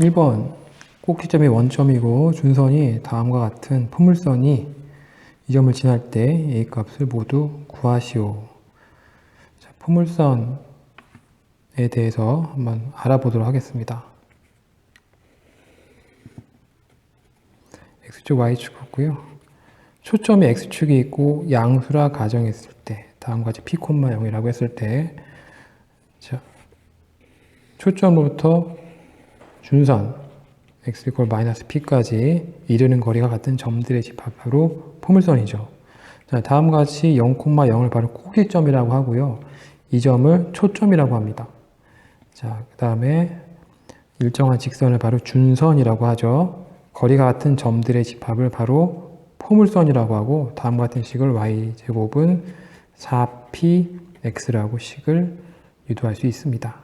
1번 꼭지점이 원점이고 준선이 다음과 같은 포물선이 이 점을 지날 때 A 값을 모두 구하시오. 자, 포물선에 대해서 한번 알아보도록 하겠습니다. X축, Y축이고요. 초점이 X축이 있고 양수라 가정했을 때 다음과 같이 P, 0이라고 했을 때 자, 초점으로부터 준선 x = p까지 이르는 거리가 같은 점들의 집합으로 포물선이죠. 자, 다음과 같이 0,0을 바로 꼭지점이라고 하고요. 이 점을 초점이라고 합니다. 자, 그 다음에 일정한 직선을 바로 준선이라고 하죠. 거리가 같은 점들의 집합을 바로 포물선이라고 하고 다음과 같은 식을 y제곱은 4px라고 식을 유도할 수 있습니다.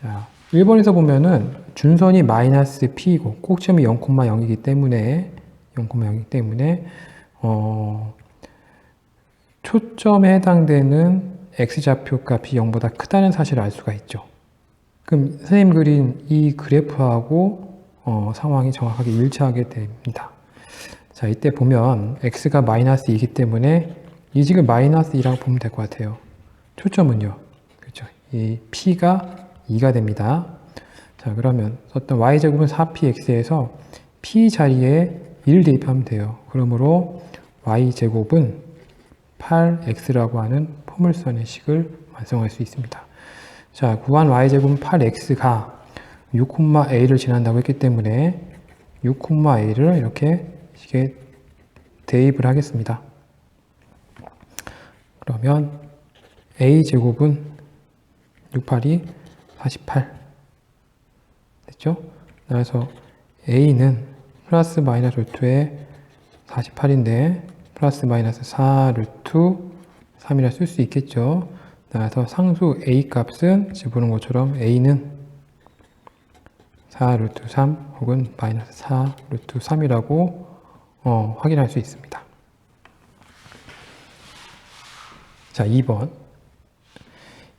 자, 1번에서 보면은 준선이 -p이고 꼭지점이 0,0이기 때문에 초점에 해당되는 x좌표 값이 0보다 크다는 사실을 알 수가 있죠. 그럼 선생님 그린 이 그래프하고 상황이 정확하게 일치하게 됩니다. 자, 이때 보면 x가 -2이기 때문에 이 식을 -2라고 보면 될 것 같아요. 초점은요. 그렇죠. 이 p가 2가 됩니다. 자, 그러면 어떤 y제곱은 4px에서 p 자리에 1을 대입하면 돼요. 그러므로 y제곱은 8x라고 하는 포물선의 식을 완성할 수 있습니다. 자, 구한 y제곱은 8x가 6,a를 지난다고 했기 때문에 6,a를 이렇게 식에 대입을 하겠습니다. 그러면 a제곱은 6, 8이 48 됐죠? 그래서 a는 플러스 마이너스 루트에 48인데 플러스 마이너스 4 루트 3이라 쓸 수 있겠죠? 그래서 상수 a 값은 지금 보는 것처럼 a는 4 루트 3 혹은 마이너스 4 루트 3이라고 확인할 수 있습니다. 자,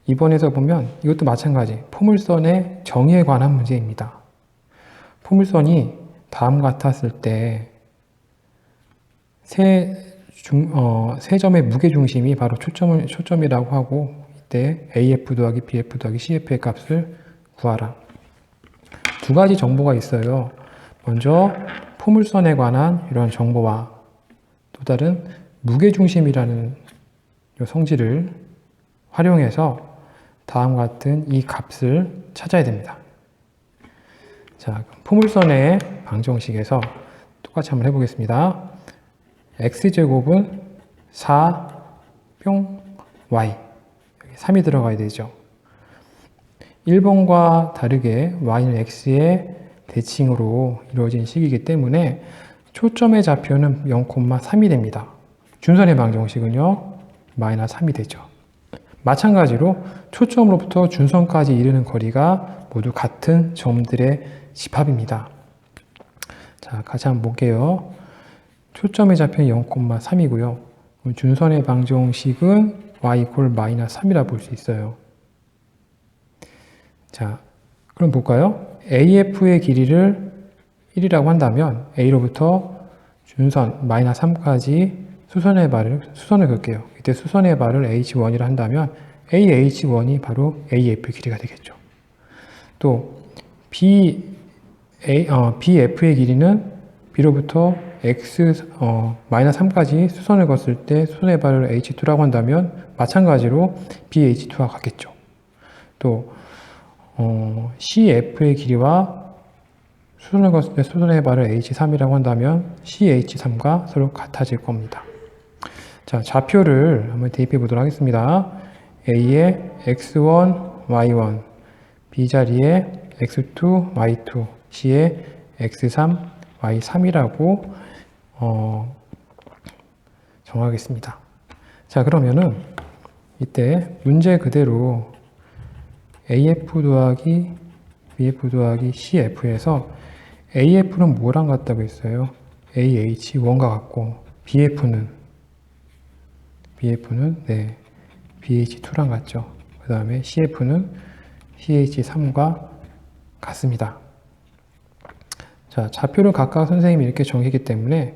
2번에서 보면 이것도 마찬가지 포물선의 정의에 관한 문제입니다. 포물선이 다음 같았을 때 세 점의 무게중심이 바로 초점이라고 하고 이때 AF 더하기 BF 더하기 CF의 값을 구하라. 두 가지 정보가 있어요. 먼저 포물선에 관한 이런 정보와 또 다른 무게중심이라는 성질을 활용해서 다음과 같은 이 값을 찾아야 됩니다. 자, 포물선의 방정식에서 똑같이 한번 해보겠습니다. x제곱은 4 y 3이 들어가야 되죠. 1번과 다르게 y는 x의 대칭으로 이루어진 식이기 때문에 초점의 좌표는 0,3이 됩니다. 준선의 방정식은요 -3이 되죠. 마찬가지로 초점으로부터 준선까지 이르는 거리가 모두 같은 점들의 집합입니다. 자, 같이 한번 볼게요. 초점의 좌표는 0,3이고요. 준선의 방정식은 y = -3이라 볼 수 있어요. 자, 그럼 볼까요? AF의 길이를 1이라고 한다면 A로부터 준선 -3까지 수선의 수선을 그을게요. 이때 수선의 발을 H1이라 한다면 AH1이 바로 AF의 길이가 되겠죠. 또 BF의 길이는 B로부터 -3까지 수선을 걷을 때 수선의 발을 H2라고 한다면 마찬가지로 BH2와 같겠죠. 또 CF의 길이와 수선을 걷을 때 수선의 발을 H3이라고 한다면 CH3과 서로 같아질 겁니다. 자, 좌표를 한번 대입해 보도록 하겠습니다. A에 x1, y1, B 자리에 x2, y2, C에 x3, y3이라고 정하겠습니다. 자, 그러면은 이때 문제 그대로 AF 더하기 BF 더하기 CF에서 AF는 뭐랑 같다고 했어요? AH1과 같고 BF는 네, BH2랑 같죠. 그 다음에 CF는 CH3과 같습니다. 자, 좌표를 각각 선생님이 이렇게 정했기 때문에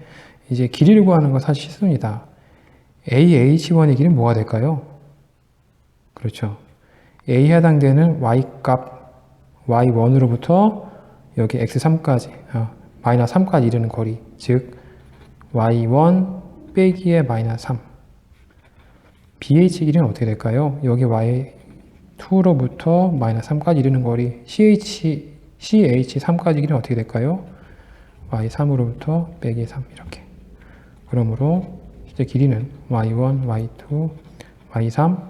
이제 길이를 구하는 건 사실 쉽습니다. AH1의 길이는 뭐가 될까요? 그렇죠. A에 해당되는 Y값, Y1으로부터 여기 X3까지, 마이너스 3까지 이르는 거리, 즉 Y1 빼기의 마이너스 3. BH 길이는 어떻게 될까요? 여기 Y2로부터 마이너스 3까지 이르는 거리, CH3까지 길이는 어떻게 될까요? Y3으로부터 빼기 3 이렇게. 그러므로 실제 길이는 Y1, Y2, Y3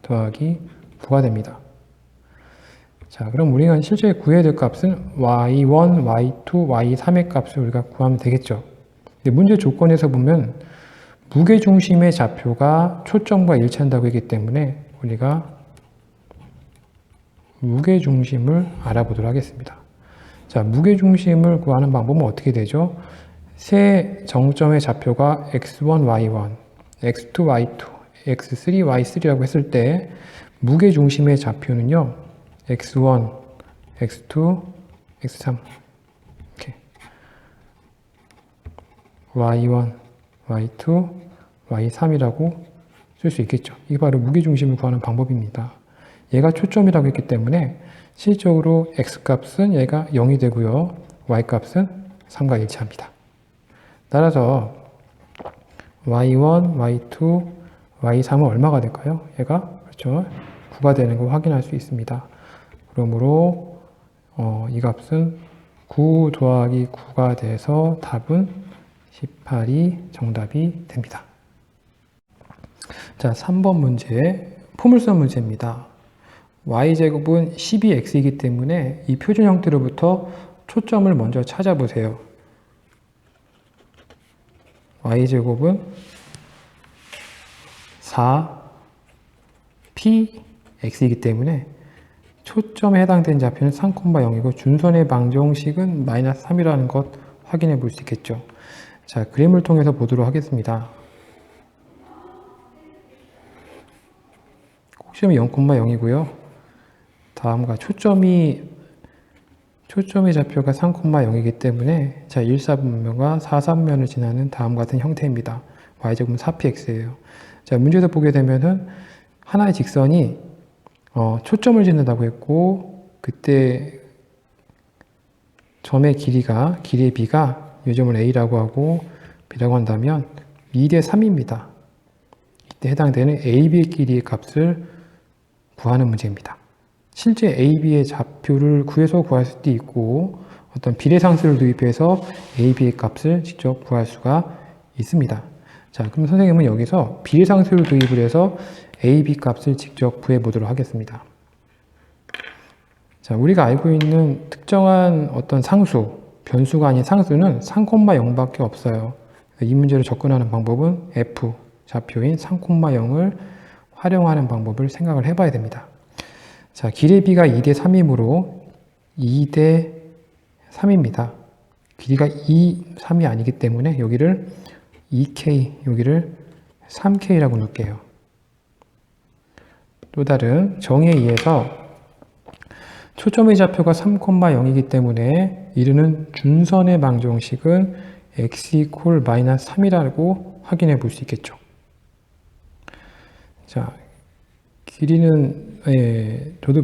더하기 9가 됩니다. 자, 그럼 우리가 실제 구해야 될 값은 Y1, Y2, Y3의 값을 우리가 구하면 되겠죠. 근데 문제 조건에서 보면 무게중심의 좌표가 초점과 일치한다고 했기 때문에 우리가 무게중심을 알아보도록 하겠습니다. 자, 무게중심을 구하는 방법은 어떻게 되죠? 세 정점의 좌표가 x1, y1, x2, y2, x3, y3라고 했을 때 무게중심의 좌표는요, x1, x2, x3 이렇게 y1, y2, y3이라고 쓸 수 있겠죠. 이게 바로 무게중심을 구하는 방법입니다. 얘가 초점이라고 했기 때문에 실질적으로 x값은 얘가 0이 되고요. y값은 3과 일치합니다. 따라서 y1, y2, y3은 얼마가 될까요? 얘가 그렇죠. 9가 되는 걸 확인할 수 있습니다. 그러므로 이 값은 9 더하기 9가 돼서 답은 18이 정답이 됩니다. 자, 3번 문제, 포물선 문제입니다. y제곱은 12x이기 때문에 이 표준 형태로부터 초점을 먼저 찾아보세요. y제곱은 4px이기 때문에 초점에 해당되는 좌표는 3,0이고 준선의 방정식은 마이너스 3이라는 것 확인해 볼 수 있겠죠. 자, 그림을 통해서 보도록 하겠습니다. 꼭지점이 0,0이고요. 다음과 초점의 좌표가 3,0이기 때문에 자, 1사분면과 4사분면을 지나는 다음 같은 형태입니다. y제곱은 4px예요. 자, 문제에서 보게 되면은 하나의 직선이 초점을 짓는다고 했고 그때 점의 길이의 b가 이 점을 a라고 하고 b라고 한다면 2대 3입니다. 이때 해당되는 ab의 길이의 값을 구하는 문제입니다. 실제 AB의 좌표를 구해서 구할 수도 있고 어떤 비례상수를 도입해서 AB의 값을 직접 구할 수가 있습니다. 자, 그럼 선생님은 여기서 비례상수를 도입을 해서 AB 값을 직접 구해 보도록 하겠습니다. 자, 우리가 알고 있는 특정한 어떤 상수, 변수가 아닌 상수는 3,0밖에 없어요. 이 문제를 접근하는 방법은 F, 좌표인 3,0을 활용하는 방법을 생각을 해봐야 됩니다. 자, 길의 b가 2대 3이므로 2대 3입니다. 길이가 3이 아니기 때문에 여기를 2k, 여기를 3k라고 놓을게요. 또 다른 정의에 의해서 초점의 좌표가 3,0이기 때문에 이르는 준선의 방정식은 x 이퀄 마이너스 3이라고 확인해 볼 수 있겠죠. 자, 길이는 저도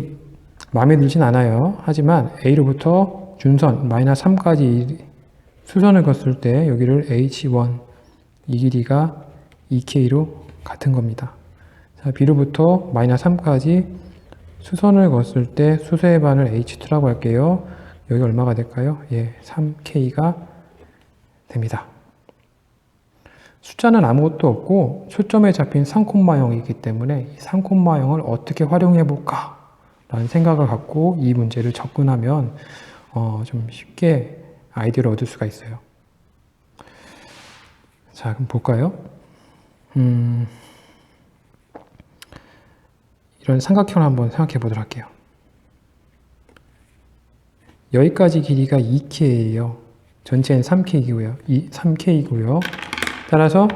마음에 들진 않아요. 하지만 A로부터 준선 마이너스 3까지 수선을 걷을 때 여기를 H1 이 길이가 2K로 같은 겁니다. 자, B로부터 마이너스 3까지 수선을 걷을 때 수소의 반을 H2라고 할게요. 여기 얼마가 될까요? 3K가 됩니다. 숫자는 아무것도 없고 초점에 잡힌 3,0이기 때문에 이 3,0을 어떻게 활용해 볼까 라는 생각을 갖고 이 문제를 접근하면 좀 쉽게 아이디어를 얻을 수가 있어요. 자, 그럼 볼까요? 이런 삼각형을 한번 생각해 보도록 할게요. 여기까지 길이가 2K예요. 전체는 3K이고요. 따라서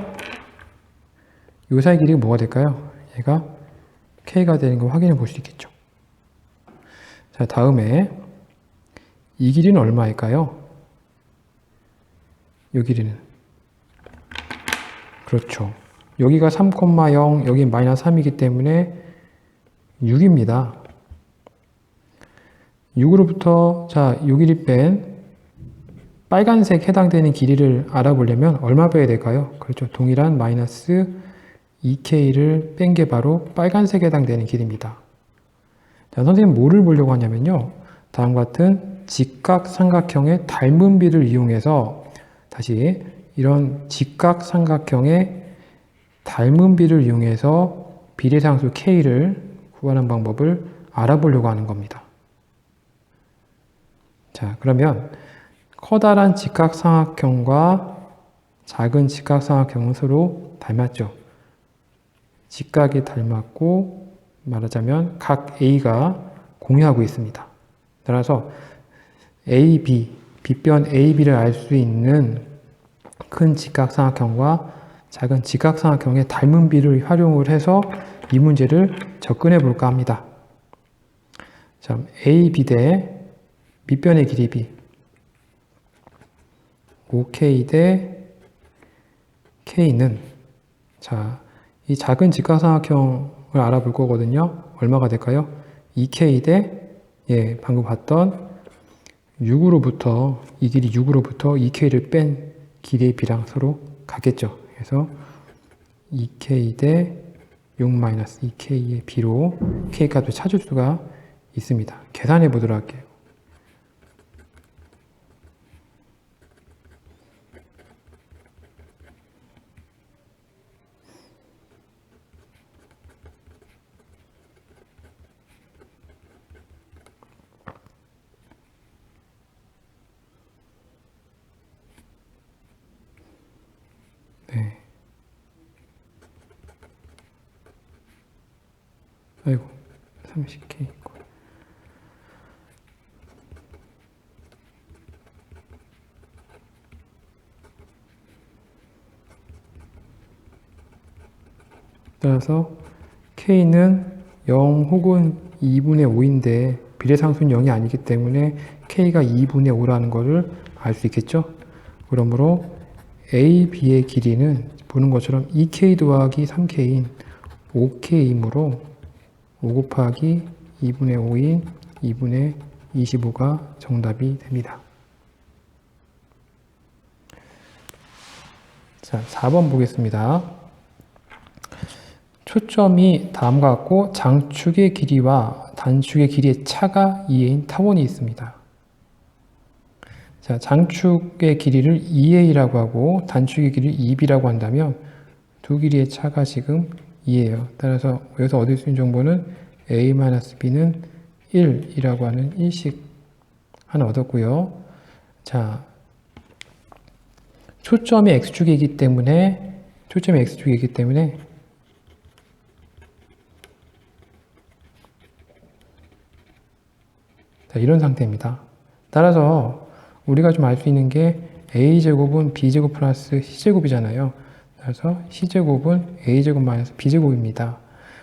요 사이 길이가 뭐가 될까요? 얘가 K가 되는 걸 확인해 볼 수 있겠죠. 자, 다음에 이 길이는 얼마일까요? 이 길이는. 그렇죠. 여기가 3,0, 여기 마이너스 3이기 때문에 6입니다. 6으로부터 자, 이 길이 뺀 빨간색 해당되는 길이를 알아보려면 얼마 빼야 될까요? 그렇죠. 동일한 마이너스 2k를 뺀 게 바로 빨간색에 해당되는 길이입니다. 자, 선생님 뭐를 보려고 하냐면요. 다음과 같은 직각삼각형의 닮은 비를 이용해서 다시 이런 직각삼각형의 닮은 비를 이용해서 비례상수 k를 구하는 방법을 알아보려고 하는 겁니다. 자, 그러면 커다란 직각삼각형과 작은 직각삼각형은 서로 닮았죠. 직각이 닮았고 말하자면 각 A가 공유하고 있습니다. 따라서 A, B, 빗변 A, B를 알 수 있는 큰 직각삼각형과 작은 직각삼각형의 닮은 비를 활용을 해서 이 문제를 접근해 볼까 합니다. 자, A, B 대 밑변의 길이 B 5K 대 K는 자, 이 작은 직각삼각형을 알아볼 거거든요. 얼마가 될까요? 2K 대 방금 봤던 6으로부터 이 길이 6으로부터 2K를 뺀 길이의 B랑 서로 같겠죠. 그래서 2K 대 6-2K의 B로 K 값을 찾을 수가 있습니다. 계산해 보도록 할게요. 네. 아이고, 30K 있고. 따라서 K는 0 혹은 2분의 5인데 비례상수는 0이 아니기 때문에 K가 2분의 5라는 것을 알 수 있겠죠? 그러므로 A, B의 길이는 보는 것처럼 2K 더하기 3K인 5K이므로 5 곱하기 2분의 5인 2분의 25가 정답이 됩니다. 자, 4번 보겠습니다. 초점이 다음과 같고 장축의 길이와 단축의 길이의 차가 2a인 타원이 있습니다. 자, 장축의 길이를 2a라고 하고 단축의 길이를 2b라고 한다면 두 길이의 차가 지금 2예요. 따라서 여기서 얻을 수 있는 정보는 a-b는 1이라고 하는 일식 하나 얻었고요. 자, 초점이 x축이기 때문에 자, 이런 상태입니다. 따라서 우리가 좀 알 수 있는 게 a제곱은 b제곱 플러스 c제곱이잖아요. 그래서 c제곱은 a제곱 마이너스 b제곱입니다.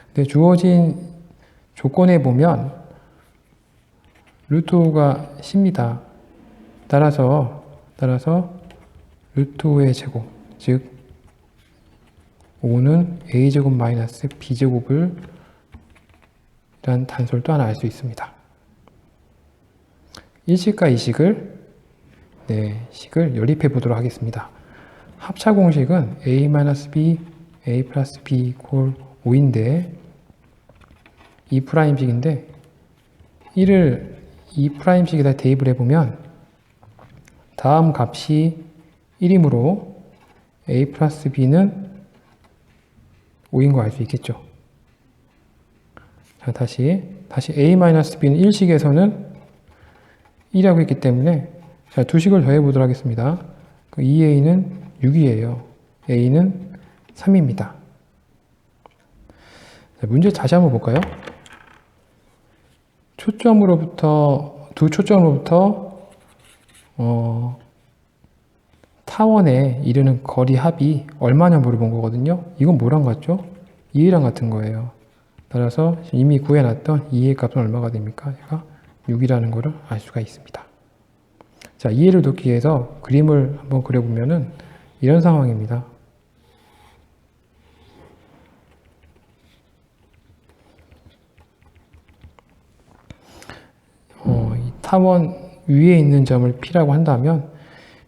근데 주어진 조건에 보면 루트 5가 c입니다. 따라서 루트 5의 제곱, 즉 5는 a제곱 마이너스 b제곱을 이란 단서를 또 하나 알 수 있습니다. 일식과 이식을 식을 연립해 보도록 하겠습니다. 합차 공식은 a-b, a 플러스 b 골 5인데 2'식인데 1을 2'식에다 대입을 해보면 다음 값이 1이므로 a 플러스 b는 5인 거 알 수 있겠죠. 자, 다시 a-b는 1식에서는 1이라고 했기 때문에 자, 두 식을 더해 보도록 하겠습니다. 2a는 6이에요. a는 3입니다. 자, 문제 다시 한번 볼까요? 두 초점으로부터 타원에 이르는 거리 합이 얼마냐 물어본 거거든요. 이건 뭐랑 같죠? 2a랑 같은 거예요. 따라서 이미 구해놨던 2a 값은 얼마가 됩니까? 얘가 6이라는 거를 알 수가 있습니다. 자, 이해를 돕기 위해서 그림을 한번 그려보면은 이런 상황입니다. 이 타원 위에 있는 점을 P라고 한다면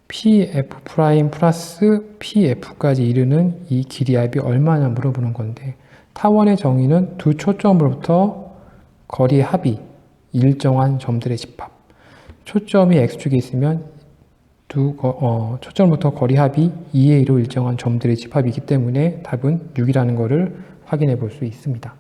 PF' 플러스 PF까지 이르는 이 길이 합이 얼마냐 물어보는 건데, 타원의 정의는 두 초점으로부터 거리의 합이 일정한 점들의 집합. 초점이 X축에 있으면 초점부터 거리 합이 2의 1로 일정한 점들의 집합이기 때문에 답은 6이라는 것을 확인해 볼 수 있습니다.